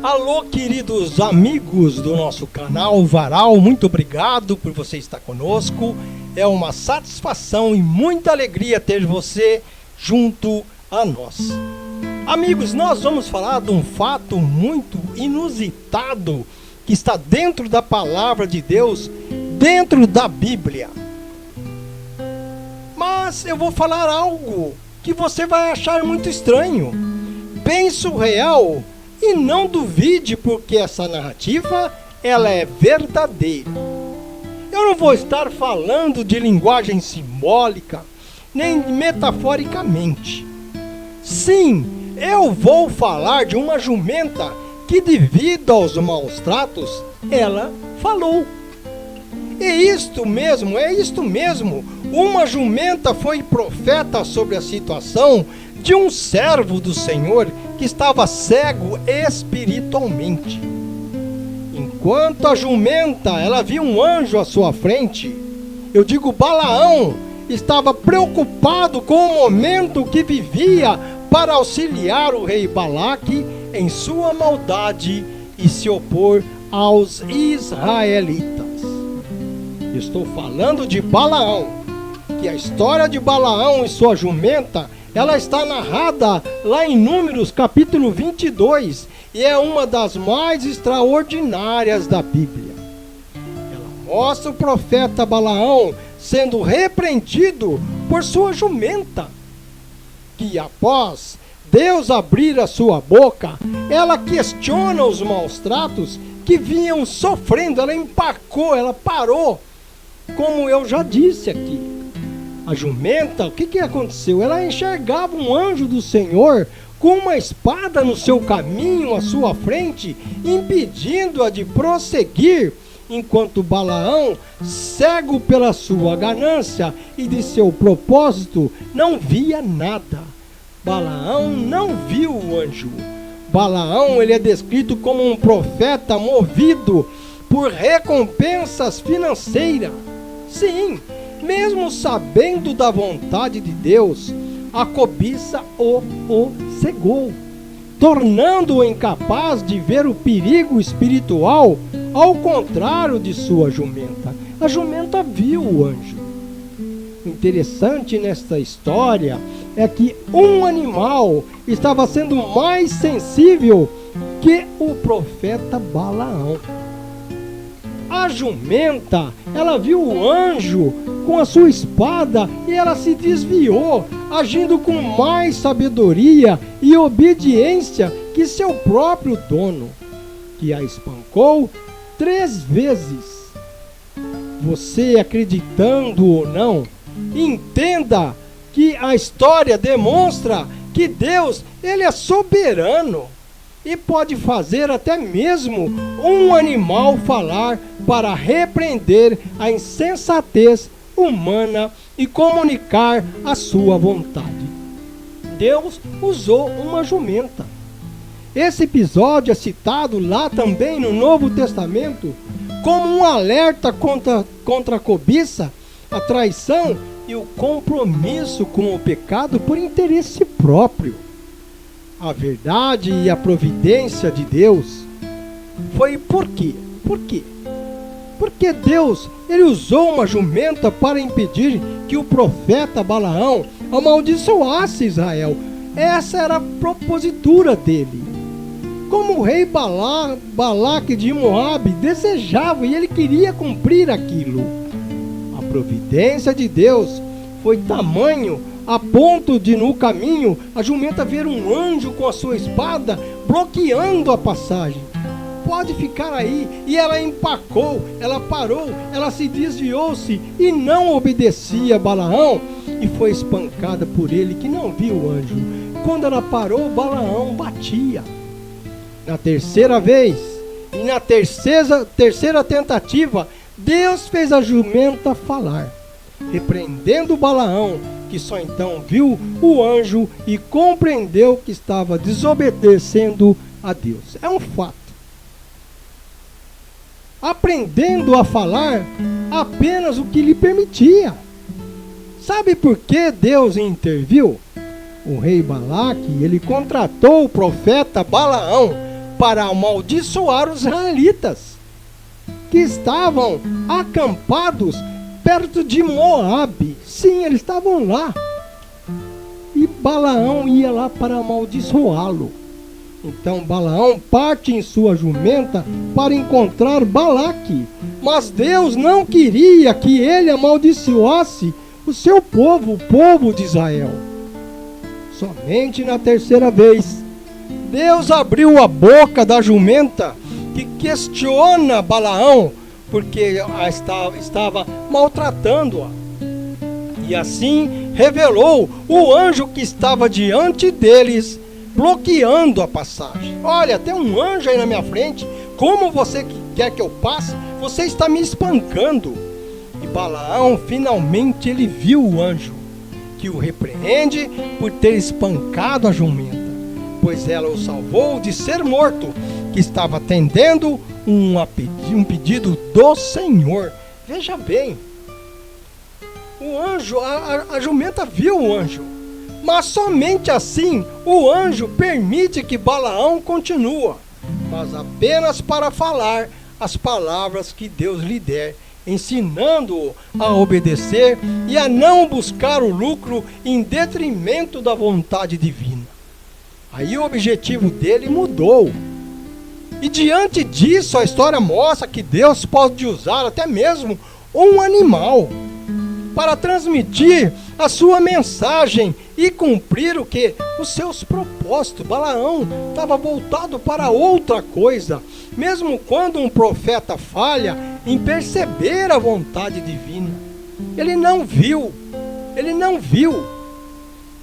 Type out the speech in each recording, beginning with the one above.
Alô, queridos amigos do nosso canal Varal, muito obrigado por você estar conosco. É uma satisfação e muita alegria ter você junto a nós. Amigos, nós vamos falar de um fato muito inusitado que está dentro da palavra de Deus, dentro da Bíblia. Mas eu vou falar algo que você vai achar muito estranho, bem surreal. E não duvide, porque essa narrativa, ela é verdadeira. Eu não vou estar falando de linguagem simbólica, nem metaforicamente. Sim, eu vou falar de uma jumenta que, devido aos maus tratos, ela falou. É isto mesmo. Uma jumenta foi profeta sobre a situação de um servo do Senhor que estava cego espiritualmente. Enquanto a jumenta, ela viu um anjo à sua frente, eu digo, Balaão estava preocupado com o momento que vivia para auxiliar o rei Balaque em sua maldade e se opor aos israelitas. Estou falando de Balaão, que a história de Balaão e sua jumenta, ela está narrada lá em Números capítulo 22 e é uma das mais extraordinárias da Bíblia. Ela mostra o profeta Balaão sendo repreendido por sua jumenta, que após Deus abrir a sua boca, ela questiona os maus tratos que vinham sofrendo, ela empacou, ela parou, como eu já disse aqui. A jumenta, o que aconteceu? Ela enxergava um anjo do Senhor com uma espada no seu caminho à sua frente, impedindo-a de prosseguir, enquanto Balaão, cego pela sua ganância e de seu propósito, não via nada. Balaão não viu o anjo. Balaão, ele é descrito como um profeta movido por recompensas financeiras. Sim, mesmo sabendo da vontade de Deus, a cobiça o cegou, tornando-o incapaz de ver o perigo espiritual, ao contrário de sua jumenta. A jumenta viu o anjo. O interessante nesta história é que um animal estava sendo mais sensível que o profeta Balaão. A jumenta, ela viu o anjo com a sua espada e ela se desviou, agindo com mais sabedoria e obediência que seu próprio dono, que a espancou 3 vezes. Você, acreditando ou não, entenda que a história demonstra que Deus, ele é soberano e pode fazer até mesmo um animal falar para repreender a insensatez humana e comunicar a sua vontade. Deus usou uma jumenta. Esse episódio é citado lá também no Novo Testamento como um alerta contra a cobiça, a traição e o compromisso com o pecado por interesse próprio. A verdade e a providência de Deus foi por quê? Por quê? Porque Deus, ele usou uma jumenta para impedir que o profeta Balaão amaldiçoasse Israel. Essa era a propositura dele. Como o rei Balaque de Moabe desejava e ele queria cumprir aquilo. A providência de Deus foi tamanho a ponto de, no caminho, a jumenta ver um anjo com a sua espada bloqueando a passagem. Pode ficar aí. E ela empacou, ela parou, ela se desviou-se e não obedecia a Balaão e foi espancada por ele, que não viu o anjo. Quando ela parou, Balaão batia. Na terceira vez e na terceira tentativa, Deus fez a jumenta falar, repreendendo Balaão, que só então viu o anjo e compreendeu que estava desobedecendo a Deus. É um fato. Aprendendo a falar apenas o que lhe permitia. Sabe por que Deus interviu? O rei Balaque, ele contratou o profeta Balaão para amaldiçoar os israelitas, que estavam acampados perto de Moabe. Sim, eles estavam lá. E Balaão ia lá para amaldiçoá-lo. Então Balaão parte em sua jumenta para encontrar Balaque. Mas Deus não queria que ele amaldiçoasse o seu povo, o povo de Israel. Somente na terceira vez, Deus abriu a boca da jumenta, que questiona Balaão, porque estava maltratando-a. E assim revelou o anjo que estava diante deles, bloqueando a passagem. Olha, tem um anjo aí na minha frente, como você quer que eu passe? Você está me espancando. E Balaão, finalmente, ele viu o anjo, que o repreende por ter espancado a jumenta, pois ela o salvou de ser morto, que estava atendendo um pedido do Senhor. Veja bem, o anjo, a jumenta viu o anjo, mas somente assim o anjo permite que Balaão continue, mas apenas para falar as palavras que Deus lhe der, ensinando-o a obedecer e a não buscar o lucro em detrimento da vontade divina. Aí o objetivo dele mudou. E diante disso, a história mostra que Deus pode usar até mesmo um animal para transmitir a sua mensagem e cumprir o que? Os seus propósitos. Balaão estava voltado para outra coisa, mesmo quando um profeta falha em perceber a vontade divina. Ele não viu.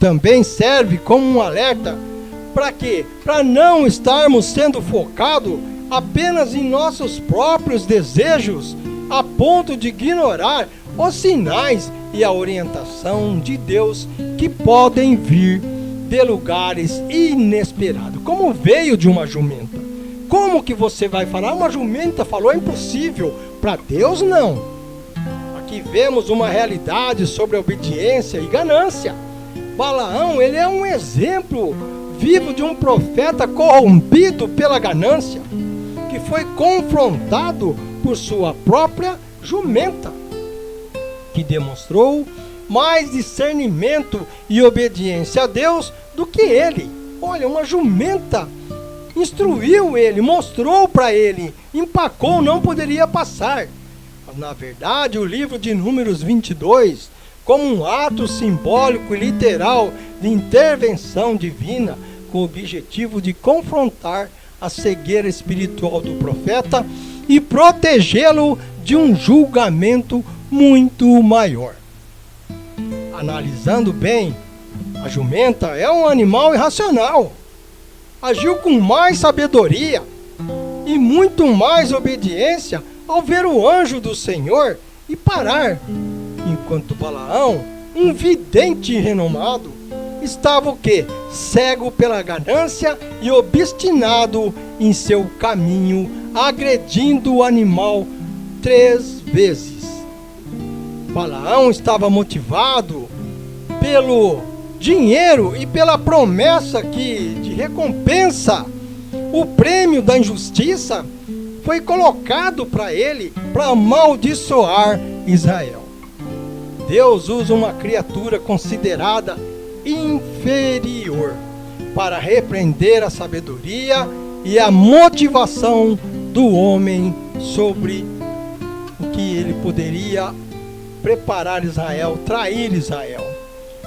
Também serve como um alerta para quê? Para não estarmos sendo focados apenas em nossos próprios desejos, a ponto de ignorar os sinais e a orientação de Deus que podem vir de lugares inesperados, como veio de uma jumenta. Como que você vai falar? Uma jumenta falou, é impossível. Para Deus, não. Aqui vemos uma realidade sobre a obediência e ganância. Balaão, ele é um exemplo vivo de um profeta corrompido pela ganância, que foi confrontado por sua própria jumenta, que demonstrou mais discernimento e obediência a Deus do que ele. Olha, uma jumenta instruiu ele, mostrou para ele, empacou, não poderia passar. Mas, na verdade, o livro de Números 22, como um ato simbólico e literal de intervenção divina, com o objetivo de confrontar a cegueira espiritual do profeta e protegê-lo de um julgamento muito maior. Analisando bem, a jumenta é um animal irracional. Agiu com mais sabedoria e muito mais obediência ao ver o anjo do Senhor e parar, enquanto Balaão, um vidente renomado, estava o quê? Cego pela ganância e obstinado em seu caminho, agredindo o animal 3 vezes. Balaão estava motivado pelo dinheiro e pela promessa de recompensa. O prêmio da injustiça foi colocado para ele para amaldiçoar Israel. Deus usa uma criatura considerada inferior para repreender a sabedoria e a motivação do homem sobre o que ele poderia preparar Israel, trair Israel.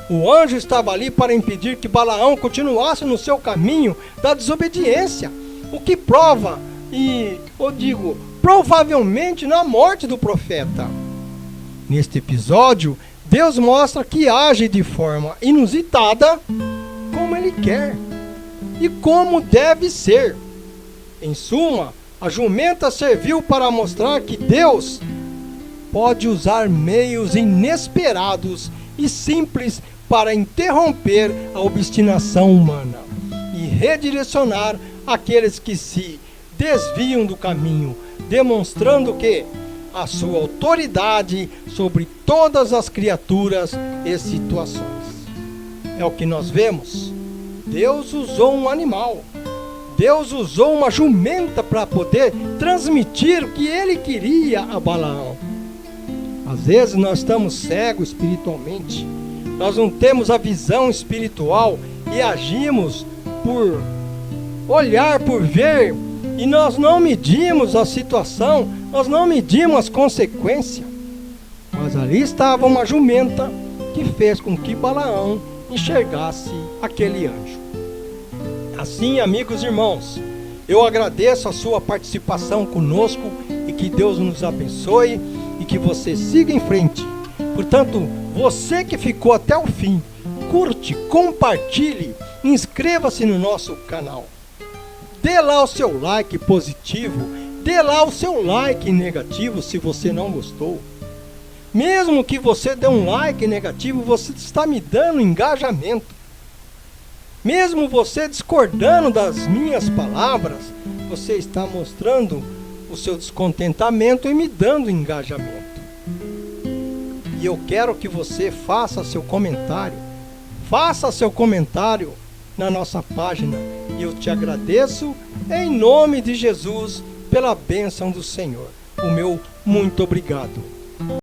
O anjo estava ali para impedir que Balaão continuasse no seu caminho da desobediência, o que prova, provavelmente na morte do profeta. Neste episódio, Deus mostra que age de forma inusitada, como Ele quer e como deve ser. Em suma, a jumenta serviu para mostrar que Deus pode usar meios inesperados e simples para interromper a obstinação humana e redirecionar aqueles que se desviam do caminho, demonstrando que a sua autoridade sobre todas as criaturas e situações. É o que nós vemos. Deus usou um animal. Deus usou uma jumenta para poder transmitir o que ele queria a Balaão. Às vezes nós estamos cegos espiritualmente, nós não temos a visão espiritual e agimos por olhar, por ver, e nós não medimos a situação, nós não medimos as consequências. Mas ali estava uma jumenta que fez com que Balaão enxergasse aquele anjo. Assim, amigos e irmãos, eu agradeço a sua participação conosco e que Deus nos abençoe e que você siga em frente. Portanto, você que ficou até o fim, curte, compartilhe, inscreva-se no nosso canal. Dê lá o seu like positivo, dê lá o seu like negativo se você não gostou. Mesmo que você dê um like negativo, você está me dando engajamento. Mesmo você discordando das minhas palavras, você está mostrando o seu descontentamento e me dando engajamento. E eu quero que você faça seu comentário. Faça seu comentário na nossa página. E eu te agradeço em nome de Jesus pela bênção do Senhor. O meu muito obrigado.